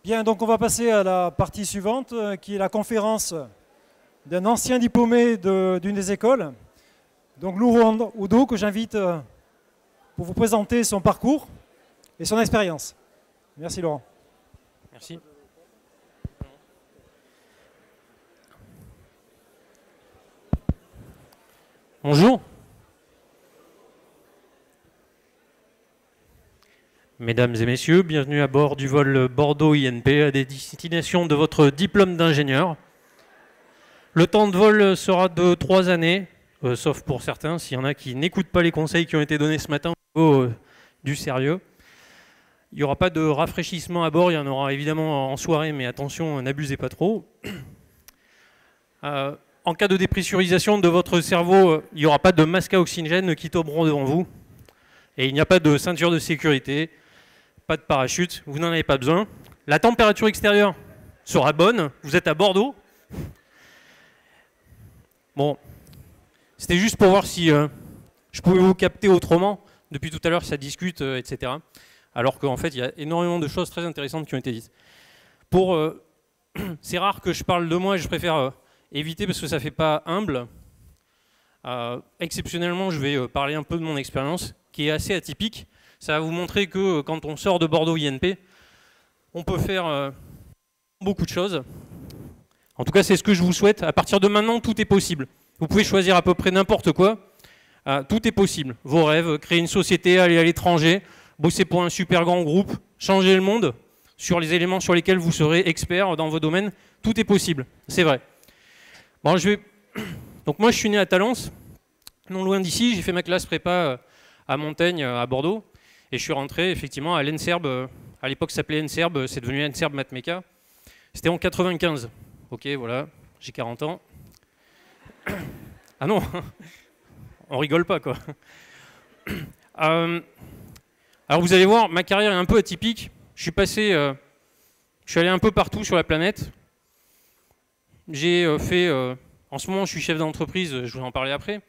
Bien, donc on va passer à la partie suivante, qui est la conférence d'un ancien diplômé d'une des écoles, donc Laurent Oudot, que j'invite pour vous présenter son parcours et son expérience. Merci Laurent. Merci. Bonjour. Mesdames et messieurs, bienvenue à bord du vol Bordeaux-INP à destination de votre diplôme d'ingénieur. Le temps de vol sera de 3 années, sauf pour certains, s'il y en a qui n'écoutent pas les conseils qui ont été donnés ce matin au niveau du sérieux. Il n'y aura pas de rafraîchissement à bord, il y en aura évidemment en soirée, mais attention, n'abusez pas trop. En cas de dépressurisation de votre cerveau, il n'y aura pas de masque à oxygène qui tomberont devant vous. Et il n'y a pas de ceinture de sécurité, pas de parachute, vous n'en avez pas besoin. La température extérieure sera bonne, vous êtes à Bordeaux. Bon, c'était juste pour voir si je pouvais vous capter autrement. Depuis tout à l'heure, ça discute, etc. Alors qu'en fait, il y a énormément de choses très intéressantes qui ont été dites. C'est rare que je parle de moi, je préfère éviter parce que ça ne fait pas humble. Exceptionnellement, je vais parler un peu de mon expérience, qui est assez atypique. Ça va vous montrer que quand on sort de Bordeaux-INP, on peut faire beaucoup de choses. En tout cas, c'est ce que je vous souhaite. À partir de maintenant, tout est possible. Vous pouvez choisir à peu près n'importe quoi. Tout est possible. Vos rêves, créer une société, aller à l'étranger, bosser pour un super grand groupe, changer le monde sur les éléments sur lesquels vous serez expert dans vos domaines. Tout est possible. C'est vrai. Bon, Donc moi, je suis né à Talence, non loin d'ici. J'ai fait ma classe prépa à Montaigne, à Bordeaux. Et je suis rentré effectivement à l'ENSERB. À l'époque, ça s'appelait ENSERB, c'est devenu ENSERB Mathmeca. C'était en 95. Ok, voilà, j'ai 40 ans. Ah non, on rigole pas, quoi. Alors vous allez voir, ma carrière est un peu atypique. Je suis allé un peu partout sur la planète. J'ai fait... en ce moment, je suis chef d'entreprise, je vais en parler après.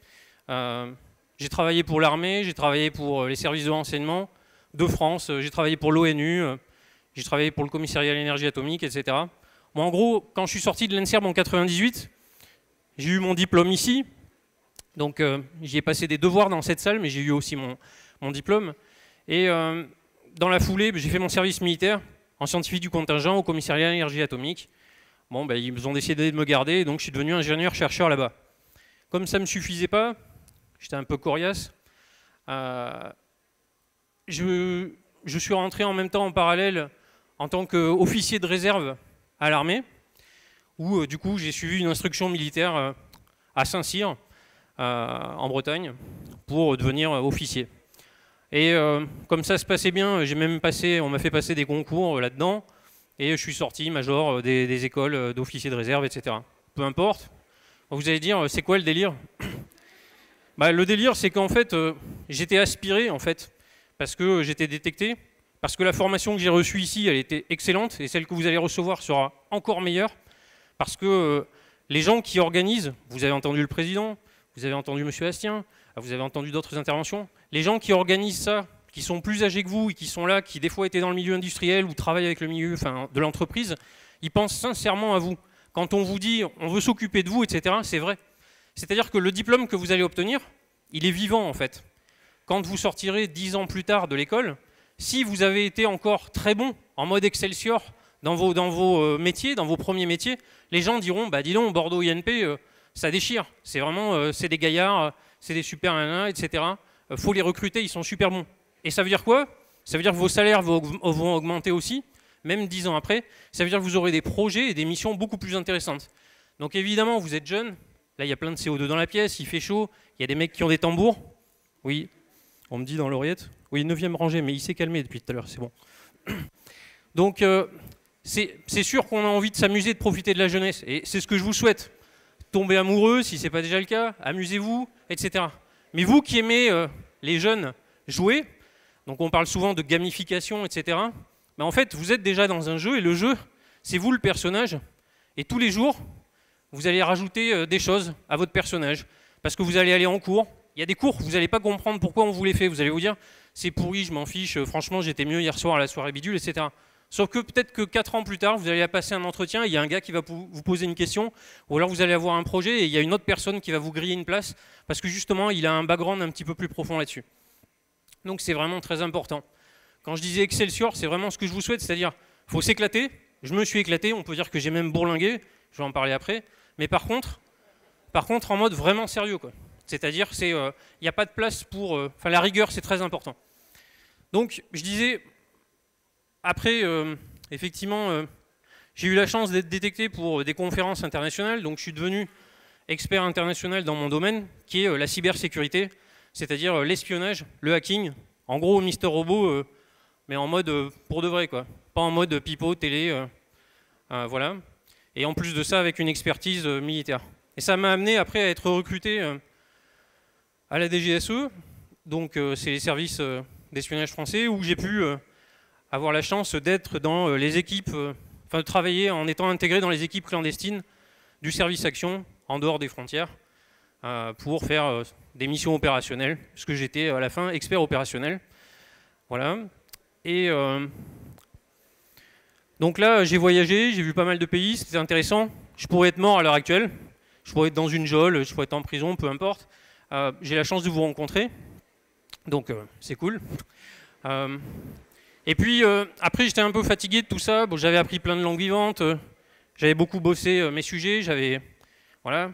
J'ai travaillé pour l'armée, j'ai travaillé pour les services de renseignement de France, j'ai travaillé pour l'ONU, j'ai travaillé pour le commissariat à l'énergie atomique, etc. Bon, en gros, quand je suis sorti de l'ENSERB en 98, j'ai eu mon diplôme ici. Donc j'y ai passé des devoirs dans cette salle, mais j'ai eu aussi mon diplôme. Et dans la foulée, j'ai fait mon service militaire en scientifique du contingent au commissariat à l'énergie atomique. Bon, ben, ils ont décidé de me garder, donc je suis devenu ingénieur-chercheur là-bas. Comme ça ne me suffisait pas, j'étais un peu coriace, je suis rentré en même temps en parallèle en tant qu'officier de réserve à l'armée, où du coup j'ai suivi une instruction militaire à Saint-Cyr, en Bretagne, pour devenir officier. Et comme ça se passait bien, on m'a fait passer des concours là-dedans, et je suis sorti major des écoles d'officiers de réserve, etc. Peu importe. Vous allez dire, c'est quoi le délire? Bah, le délire, c'est qu'en fait, j'étais aspiré, en fait, parce que j'étais détecté, parce que la formation que j'ai reçue ici, elle était excellente, et celle que vous allez recevoir sera encore meilleure, parce que les gens qui organisent, vous avez entendu le président, vous avez entendu M. Astien, vous avez entendu d'autres interventions, les gens qui organisent ça, qui sont plus âgés que vous et qui sont là, qui des fois étaient dans le milieu industriel ou travaillent avec le milieu de l'entreprise, ils pensent sincèrement à vous. Quand on vous dit on veut s'occuper de vous, etc., c'est vrai. C'est-à-dire que le diplôme que vous allez obtenir, il est vivant en fait. Quand vous sortirez 10 ans plus tard de l'école, si vous avez été encore très bon en mode Excelsior dans vos métiers, dans vos premiers métiers, les gens diront bah dis donc Bordeaux INP, ça déchire. C'est vraiment c'est des gaillards, c'est des super nanas, etc. Faut les recruter, ils sont super bons. Et ça veut dire quoi? Ça veut dire que vos salaires vont augmenter aussi, même 10 ans après. Ça veut dire que vous aurez des projets et des missions beaucoup plus intéressantes. Donc évidemment, vous êtes jeune. Là, il y a plein de CO2 dans la pièce, il fait chaud. Il y a des mecs qui ont des tambours. Oui, on me dit dans l'oreillette. Oui, 9e rangée, mais il s'est calmé depuis tout à l'heure, c'est bon. Donc, c'est sûr qu'on a envie de s'amuser, de profiter de la jeunesse. Et c'est ce que je vous souhaite. Tombez amoureux, si ce n'est pas déjà le cas. Amusez-vous, etc. Mais vous qui aimez les jeunes jouer, donc on parle souvent de gamification, etc. Mais en fait, vous êtes déjà dans un jeu, et le jeu, c'est vous le personnage. Et tous les jours, vous allez rajouter des choses à votre personnage. Parce que vous allez aller en cours. Il y a des cours, vous n'allez pas comprendre pourquoi on vous les fait. Vous allez vous dire, c'est pourri, je m'en fiche, franchement, j'étais mieux hier soir à la soirée bidule, etc. Sauf que peut-être que 4 ans plus tard, vous allez passer un entretien, il y a un gars qui va vous poser une question, ou alors vous allez avoir un projet et il y a une autre personne qui va vous griller une place, parce que justement, il a un background un petit peu plus profond là-dessus. Donc c'est vraiment très important. Quand je disais Excelsior, c'est vraiment ce que je vous souhaite, c'est-à-dire, il faut s'éclater. Je me suis éclaté, on peut dire que j'ai même bourlingué, je vais en parler après, mais par contre en mode vraiment sérieux, quoi. C'est-à-dire, il n'y a pas de place pour... Enfin, la rigueur, c'est très important. Donc, je disais, après, effectivement, j'ai eu la chance d'être détecté pour des conférences internationales, donc je suis devenu expert international dans mon domaine, qui est la cybersécurité, c'est-à-dire l'espionnage, le hacking. En gros, Mister Robot, mais en mode pour de vrai, quoi. Pas en mode pipeau, télé, voilà. Et en plus de ça, avec une expertise militaire. Et ça m'a amené après à être recruté à la DGSE, donc c'est les services d'espionnage français, où j'ai pu avoir la chance d'être dans les équipes, enfin de travailler en étant intégré dans les équipes clandestines du service action en dehors des frontières pour faire des missions opérationnelles, parce que j'étais à la fin expert opérationnel. Voilà. Et donc là, j'ai voyagé, j'ai vu pas mal de pays, c'était intéressant. Je pourrais être mort à l'heure actuelle, je pourrais être dans une geôle, je pourrais être en prison, peu importe. J'ai la chance de vous rencontrer, donc c'est cool. Et puis après, j'étais un peu fatigué de tout ça. Bon, j'avais appris plein de langues vivantes, j'avais beaucoup bossé mes sujets, voilà.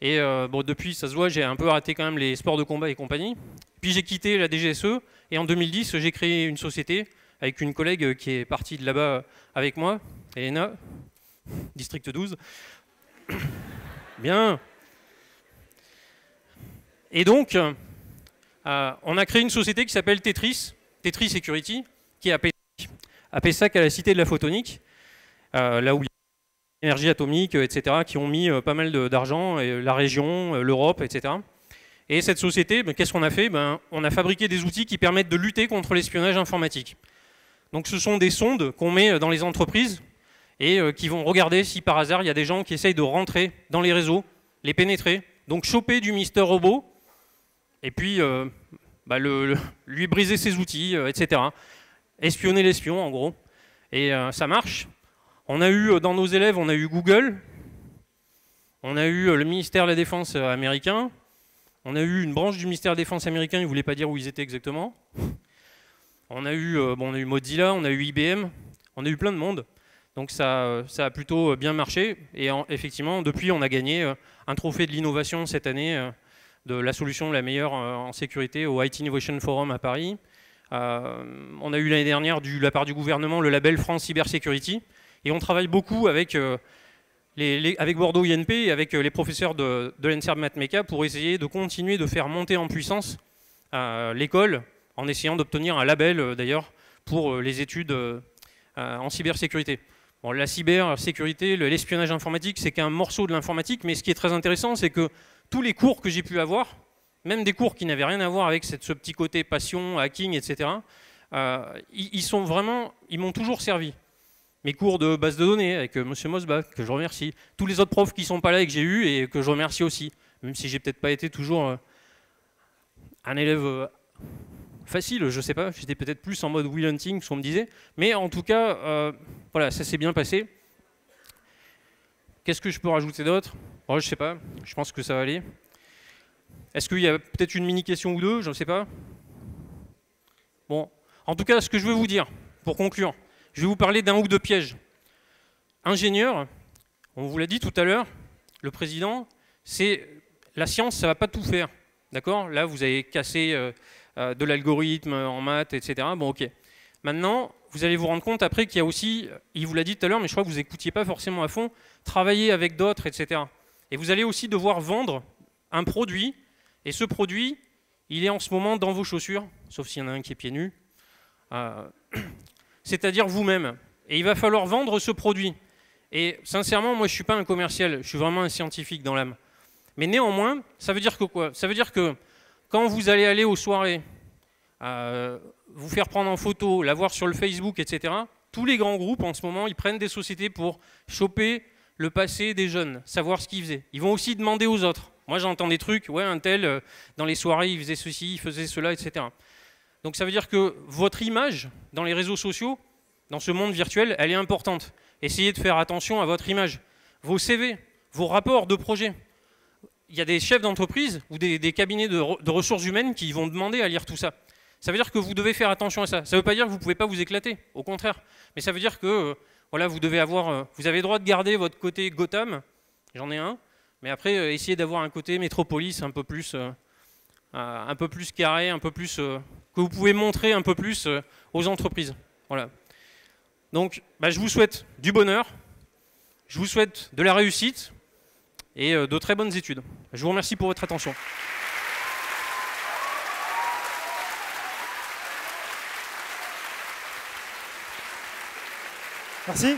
Et bon, depuis, ça se voit, j'ai un peu arrêté quand même les sports de combat et compagnie. Puis j'ai quitté la DGSE et en 2010, j'ai créé une société avec une collègue qui est partie de là-bas avec moi, Elena, District 12. Bien. Et donc, on a créé une société qui s'appelle Tetris Security, qui est à Pessac, à la Cité de la Photonique, là où il y a l'énergie atomique, etc., qui ont mis pas mal d'argent, la région, l'Europe, etc. Et cette société, qu'est-ce qu'on a fait? On a fabriqué des outils qui permettent de lutter contre l'espionnage informatique. Donc ce sont des sondes qu'on met dans les entreprises et qui vont regarder si par hasard il y a des gens qui essayent de rentrer dans les réseaux, les pénétrer, donc choper du Mister Robot, et puis lui briser ses outils, etc. Espionner l'espion, en gros. Et ça marche. On a eu, dans nos élèves, on a eu Google, on a eu le ministère de la Défense américain, on a eu une branche du ministère de la Défense américain, ils ne voulaient pas dire où ils étaient exactement. On a eu Mozilla, on a eu IBM, on a eu plein de monde. Donc ça a plutôt bien marché. Et effectivement, depuis, on a gagné un trophée de l'innovation cette année, de la solution la meilleure en sécurité au IT Innovation Forum à Paris. On a eu l'année dernière, de la part du gouvernement, le label France Cybersecurity. Et on travaille beaucoup avec, avec Bordeaux INP et avec les professeurs de l'ENSERM MathMeca pour essayer de continuer de faire monter en puissance l'école, en essayant d'obtenir un label d'ailleurs pour les études en cybersécurité. Bon, la cybersécurité, l'espionnage informatique, c'est qu'un morceau de l'informatique, mais ce qui est très intéressant, c'est que tous les cours que j'ai pu avoir, même des cours qui n'avaient rien à voir avec ce petit côté passion, hacking, etc., ils m'ont toujours servi. Mes cours de base de données avec M. Mosbach, que je remercie. Tous les autres profs qui ne sont pas là et que j'ai eu et que je remercie aussi. Même si j'ai peut-être pas été toujours un élève facile, je ne sais pas. J'étais peut-être plus en mode Will Hunting, ce qu'on me disait. Mais en tout cas, voilà, ça s'est bien passé. Qu'est-ce que je peux rajouter d'autre? Je ne sais pas. Je pense que ça va aller. Est-ce qu'il y a peut-être une mini-question ou deux? Je ne sais pas. Bon. En tout cas, ce que je veux vous dire, pour conclure, je vais vous parler d'un ou deux pièges. Ingénieur, on vous l'a dit tout à l'heure, le président, c'est la science, ça ne va pas tout faire. D'accord? Là, vous avez cassé de l'algorithme en maths, etc. Bon, ok. Maintenant, vous allez vous rendre compte après qu'il y a aussi, il vous l'a dit tout à l'heure, mais je crois que vous n'écoutiez pas forcément à fond, travailler avec d'autres, etc. Et vous allez aussi devoir vendre un produit, et ce produit, il est en ce moment dans vos chaussures, sauf s'il y en a un qui est pieds nus. C'est-à-dire vous-même. Et il va falloir vendre ce produit. Et sincèrement, moi, je ne suis pas un commercial, je suis vraiment un scientifique dans l'âme. Mais néanmoins, ça veut dire que quoi? Ça veut dire que quand vous allez aller aux soirées, vous faire prendre en photo, la voir sur le Facebook, etc., tous les grands groupes, en ce moment, ils prennent des sociétés pour choper le passé des jeunes, savoir ce qu'ils faisaient. Ils vont aussi demander aux autres. Moi, j'entends des trucs, ouais, un tel, dans les soirées, il faisait ceci, il faisait cela, etc. Donc ça veut dire que votre image dans les réseaux sociaux, dans ce monde virtuel, elle est importante. Essayez de faire attention à votre image, vos CV, vos rapports de projet. Il y a des chefs d'entreprise ou des cabinets de ressources humaines qui vont demander à lire tout ça. Ça veut dire que vous devez faire attention à ça. Ça ne veut pas dire que vous ne pouvez pas vous éclater, au contraire. Mais ça veut dire que voilà, vous avez le droit de garder votre côté Gotham, j'en ai un, mais après, essayez d'avoir un côté métropolis un peu plus carré, un peu plus, que vous pouvez montrer un peu plus aux entreprises. Voilà. Donc, je vous souhaite du bonheur, je vous souhaite de la réussite et de très bonnes études. Je vous remercie pour votre attention. Merci.